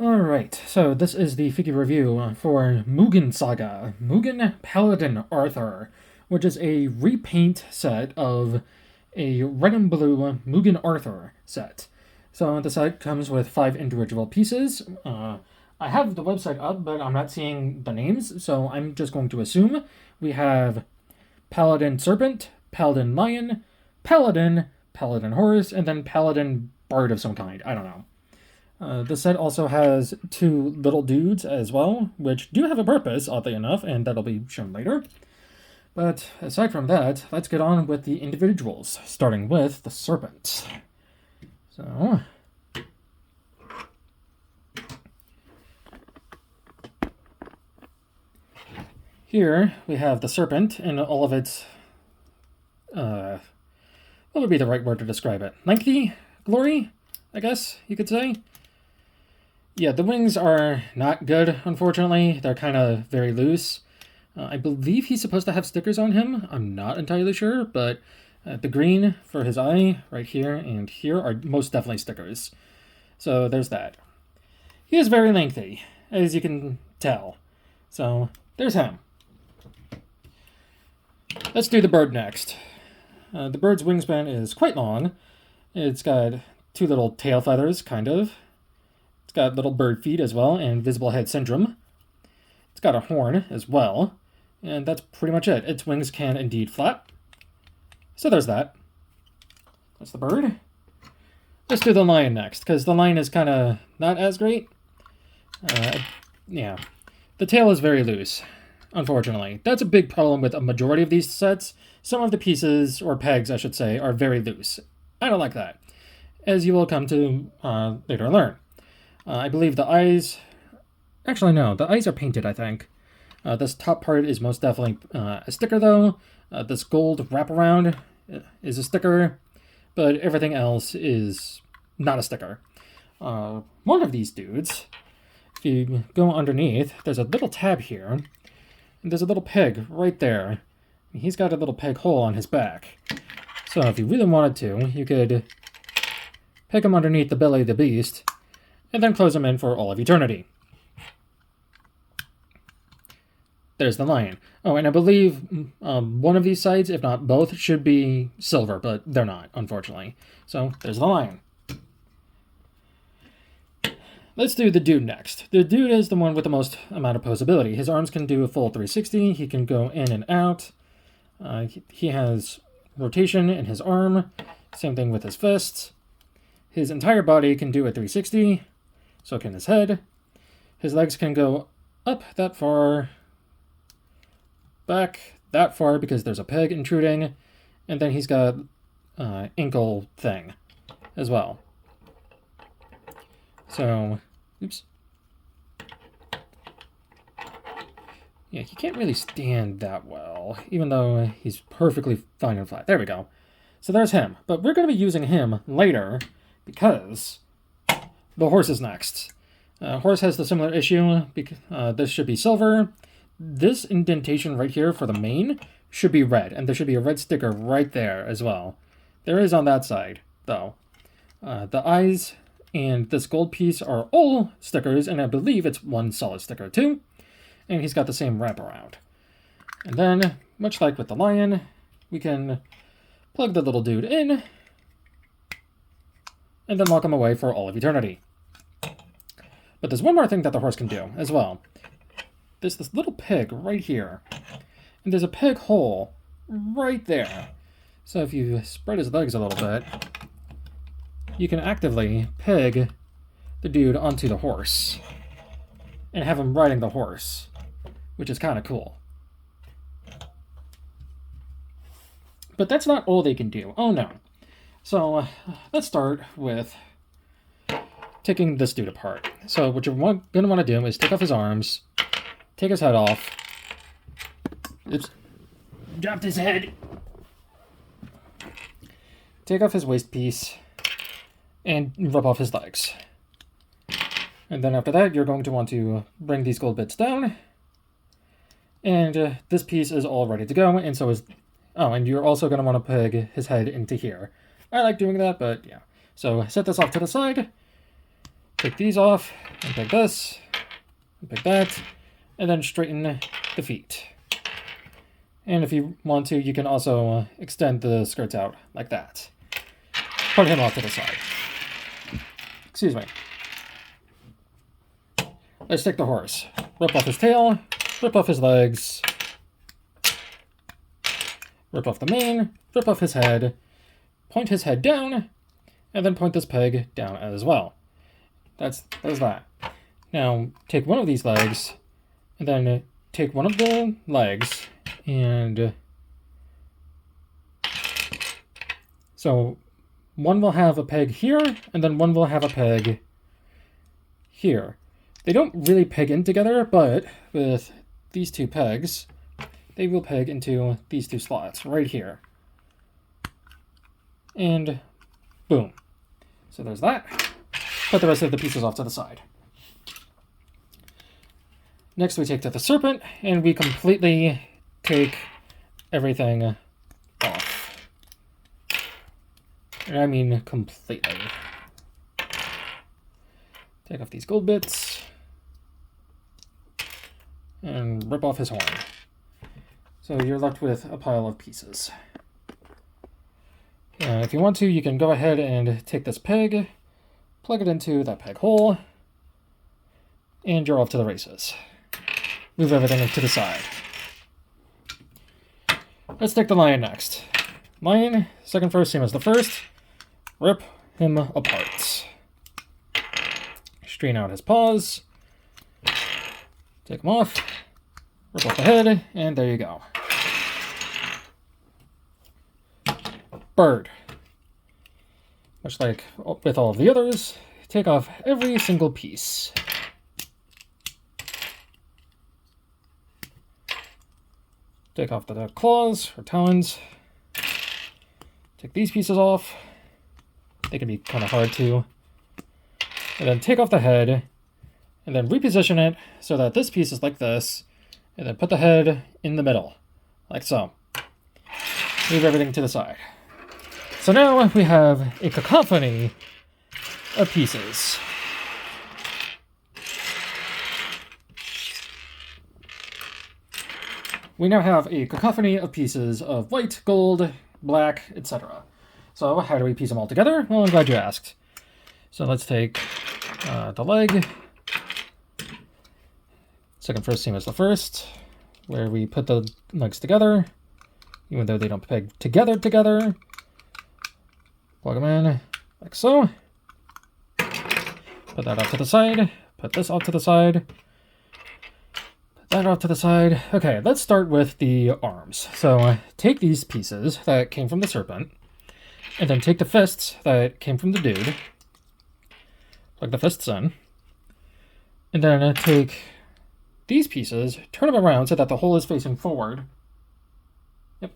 Alright, so this is the figure review for Mugen Saga, Mugen Paladin Arthur, which is a repaint set of a red and blue Mugen Arthur set. So the set comes with 5 individual pieces. I have the website up, but I'm not seeing the names, so I'm just going to assume we have Paladin Serpent, Paladin Lion, Paladin, Paladin Horse, and then Paladin Bard of some kind. I don't know. The set also has 2 little dudes as well, which do have a purpose, oddly enough, and that'll be shown later. But aside from that, let's get on with the individuals, starting with the Serpent. So, here we have the Serpent in all of its, what would be the right word to describe it? Lengthy glory, I guess you could say. Yeah, the wings are not good, unfortunately. They're kind of very loose. I believe he's supposed to have stickers on him. I'm not entirely sure, but the green for his eye right here and here are most definitely stickers. So there's that. He is very lengthy, as you can tell. So there's him. Let's do the bird next. The bird's wingspan is quite long. It's got 2 little tail feathers, kind of. It's got little bird feet as well, and visible head syndrome. It's got a horn as well, and that's pretty much it. Its wings can indeed flap. So there's that. That's the bird. Let's do the lion next, because the lion is kind of not as great. Yeah. The tail is very loose, unfortunately. That's a big problem with a majority of these sets. Some of the pieces, or pegs I should say, are very loose. I don't like that, as you will come to later learn. I believe the eyes... Actually, no. The eyes are painted, I think. This top part is most definitely a sticker, though. This gold wraparound is a sticker. But everything else is not a sticker. One of these dudes, if you go underneath, there's a little tab here. And there's a little peg right there. He's got a little peg hole on his back. So if you really wanted to, you could peg him underneath the belly of the beast, and then close them in for all of eternity. There's the lion. Oh, and I believe one of these sides, if not both, should be silver, but they're not, unfortunately. So, there's the lion. Let's do the dude next. The dude is the one with the most amount of posability. His arms can do a full 360. He can go in and out. He has rotation in his arm. Same thing with his fists. His entire body can do a 360. So can his head. His legs can go up that far, back that far because there's a peg intruding, and then he's got ankle thing as well. So, oops. Yeah, he can't really stand that well, even though he's perfectly fine and flat. There we go. So there's him. But we're going to be using him later because the horse is next. Horse has the similar issue. This should be silver. This indentation right here for the mane should be red, and there should be a red sticker right there as well. There is on that side, though. The eyes and this gold piece are all stickers, and I believe it's one solid sticker too. And he's got the same wraparound. And then, much like with the lion, we can plug the little dude in, and then lock him away for all of eternity. But there's one more thing that the horse can do as well. There's this little peg right here. And there's a peg hole right there. So if you spread his legs a little bit, you can actively peg the dude onto the horse and have him riding the horse, which is kind of cool. But that's not all they can do. Oh no. So let's start with taking this dude apart. So what you're going to want to do is take off his arms, take his head off. Oops. Dropped his head. Take off his waist piece and rub off his legs. And then after that, you're going to want to bring these gold bits down. And this piece is all ready to go, and so is... Oh, and you're also going to want to peg his head into here. I like doing that, but yeah. So set this off to the side. Take these off. and pick this, and pick that, and then straighten the feet. And if you want to, you can also extend the skirts out like that. Put him off to the side. Excuse me. Let's take the horse. Rip off his tail, rip off his legs, rip off the mane, rip off his head, point his head down, and then point this peg down as well. There's that. Now, take one of these legs, and then take one of the legs, and so one will have a peg here, and then one will have a peg here. They don't really peg in together, but with these two pegs, they will peg into these two slots right here. And boom. So there's that. Put the rest of the pieces off to the side. Next we take to the serpent, and we completely take everything off. And I mean completely. Take off these gold bits, and rip off his horn. So you're left with a pile of pieces. If you want to, you can go ahead and take this peg, plug it into that peg hole, and you're off to the races. Move everything to the side. Let's take the lion next. Lion, second first, same as the first. Rip him apart. Straighten out his paws. Take him off. Rip off the head, and there you go. Bird. Much like with all of the others, take off every single piece. Take off the claws or talons. Take these pieces off. They can be kind of hard to. And then take off the head, and then reposition it so that this piece is like this, and then put the head in the middle, like so. Move everything to the side. So now we have a cacophony of pieces. We now have a cacophony of pieces of white, gold, black, etc. So how do we piece them all together? Well, I'm glad you asked. So let's take the leg. Second first, same as the first, where we put the legs together, even though they don't peg together. Plug them in, like so. Put that off to the side. Put this off to the side. Put that off to the side. Okay, let's start with the arms. So take these pieces that came from the serpent, and then take the fists that came from the dude. Plug the fists in. And then take these pieces, turn them around so that the hole is facing forward. Yep.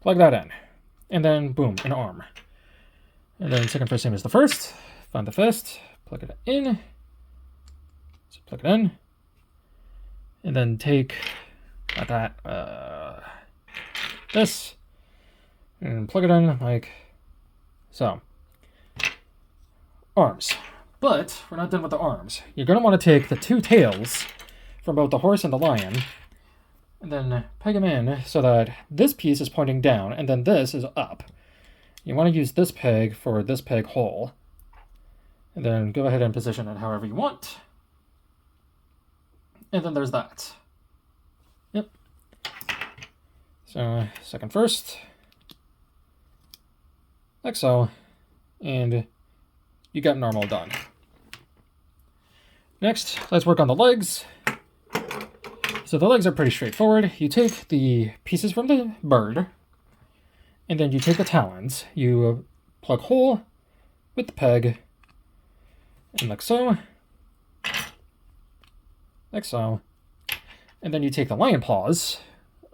Plug that in. And then, boom, an arm. And then second first, same as the first. Find the fist, plug it in. So plug it in. And then take this, and plug it in like so. Arms. But we're not done with the arms. You're going to want to take the two tails from both the horse and the lion, and then peg them in so that this piece is pointing down, and then this is up. You want to use this peg for this peg hole. And then go ahead and position it however you want. And then there's that. Yep. So, second first. Like so. And you got normal done. Next, let's work on the legs. So the legs are pretty straightforward. You take the pieces from the bird, and then you take the talons. You plug hole with the peg, and like so. Like so. And then you take the lion paws.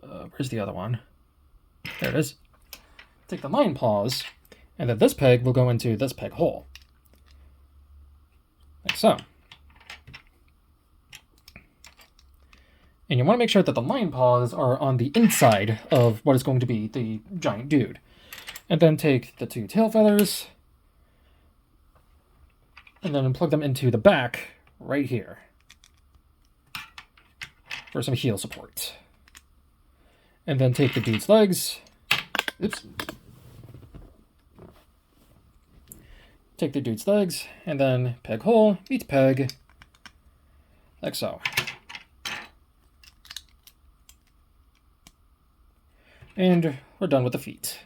Where's the other one? There it is. Take the lion paws, and then this peg will go into this peg hole. Like so. And you want to make sure that the lion paws are on the inside of what is going to be the giant dude. And then take the two tail feathers, and then plug them into the back right here for some heel support. And then take the dude's legs. Oops. Take the dude's legs, and then peg hole meets peg, like so. And we're done with the feet.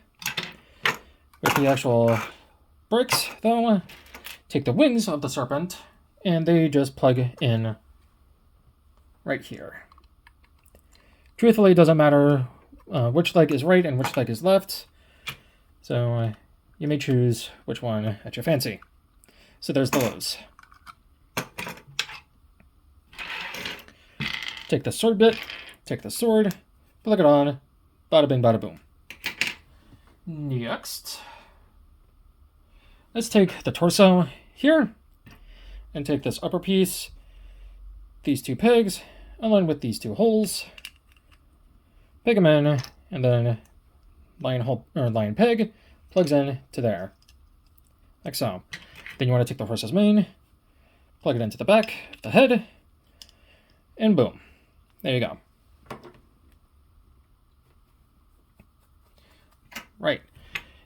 With the actual bricks, though, take the wings of the serpent, and they just plug in right here. Truthfully, it doesn't matter which leg is right and which leg is left, so you may choose which one at your fancy. So there's those. Take the sword bit, take the sword, plug it on, bada bing bada boom. Next, let's take the torso here, and take this upper piece, these two pegs, align with these two holes, peg them in, and then line peg plugs in to there, like so. Then you want to take the horse's mane, plug it into the back of the head, and boom. There you go. Right.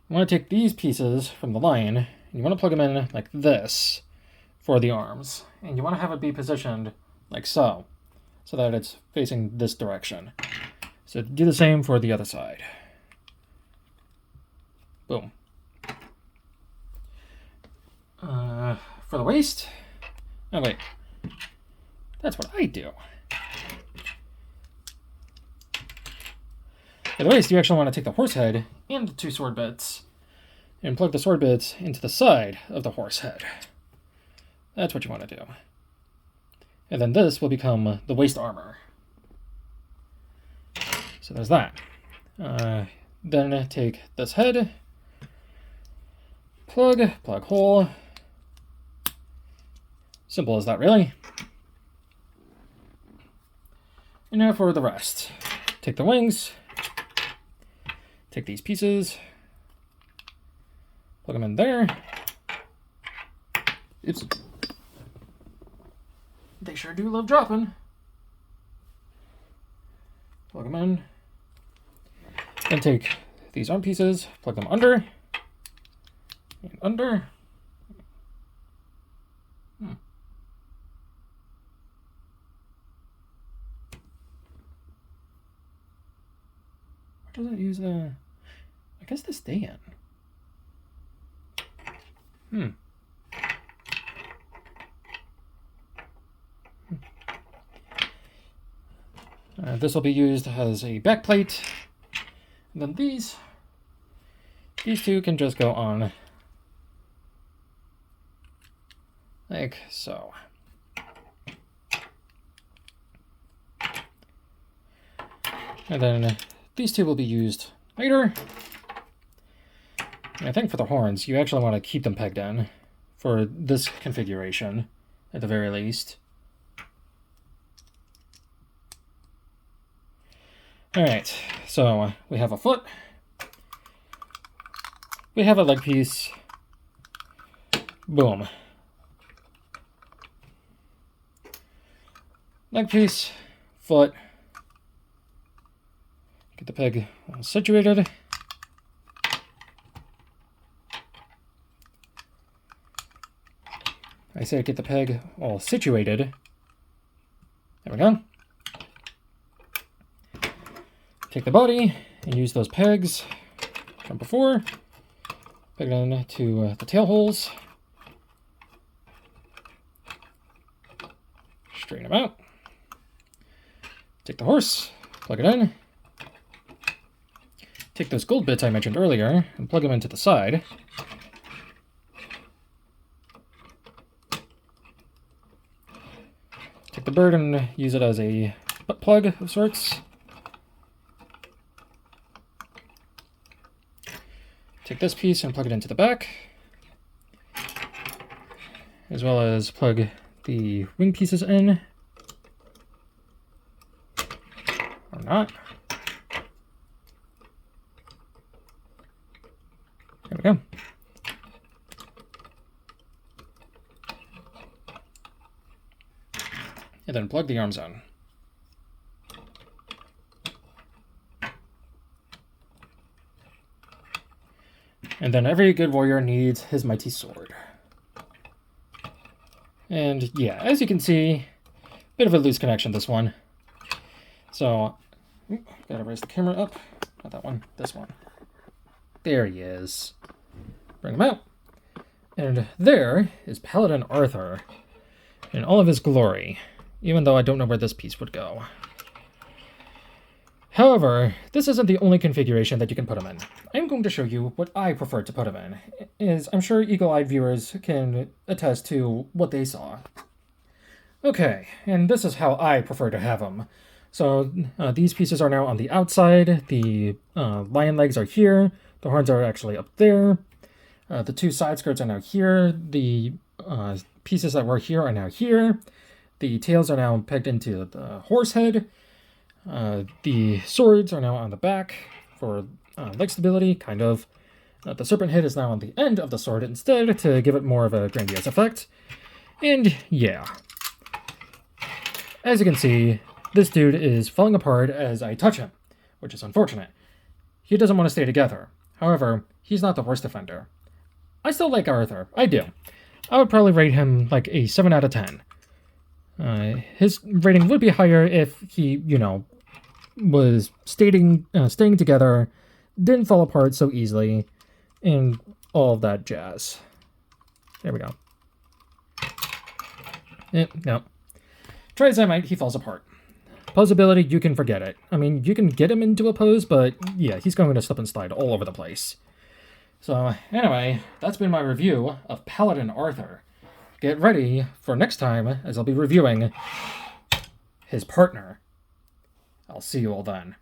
You want to take these pieces from the lion, and you want to plug them in like this for the arms. And you want to have it be positioned like so that it's facing this direction. So do the same for the other side. Boom. For the waist, oh wait, that's what I do. For the waist, you actually want to take the horse head and the two sword bits and plug the sword bits into the side of the horse head. That's what you want to do. And then this will become the waist armor. So there's that. Then take this head, plug hole. Simple as that, really. And now for the rest. Take the wings, take these pieces, plug them in there. Oops. They sure do love dropping. Plug them in. And take these arm pieces, plug them under, and under. Where does it use the... I guess the stay in. This will be used as a back plate. And then these two can just go on like so. And then these two will be used later. And I think for the horns, you actually want to keep them pegged in for this configuration, at the very least. Alright, so we have a foot. We have a leg piece. Boom. Leg piece, foot. Get the peg all situated. I say get the peg all situated. There we go. Take the body and use those pegs from before. Peg it into the tail holes. Straighten them out. Take the horse, plug it in. Take those gold bits I mentioned earlier and plug them into the side. Take the bird and use it as a butt plug of sorts. Take this piece and plug it into the back, as well as plug the wing pieces in, or not. There we go. And then plug the arms in. And then every good warrior needs his mighty sword. And yeah, as you can see, bit of a loose connection, this one. So, gotta raise the camera up. Not that one, this one. There he is. Bring him out. And there is Paladin Arthur in all of his glory, even though I don't know where this piece would go. However, this isn't the only configuration that you can put him in. I'm going to show you what I prefer to put him in, as I'm sure eagle-eyed viewers can attest to what they saw. Okay, and this is how I prefer to have him. So these pieces are now on the outside, the lion legs are here, the horns are actually up there, the two side skirts are now here, the pieces that were here are now here, the tails are now pegged into the horse head, the swords are now on the back for leg stability, kind of. The serpent head is now on the end of the sword instead to give it more of a grandiose effect. And yeah. As you can see, this dude is falling apart as I touch him, which is unfortunate. He doesn't want to stay together. However, he's not the worst offender. I still like Arthur. I do. I would probably rate him like a 7 out of 10. His rating would be higher if he, was staying together, didn't fall apart so easily, and all of that jazz. There we go. No. Try as I might, he falls apart. Posability, you can forget it. I mean, you can get him into a pose, but yeah, he's going to slip and slide all over the place. So anyway, that's been my review of Paladin Arthur. Get ready for next time, as I'll be reviewing his partner. I'll see you all then.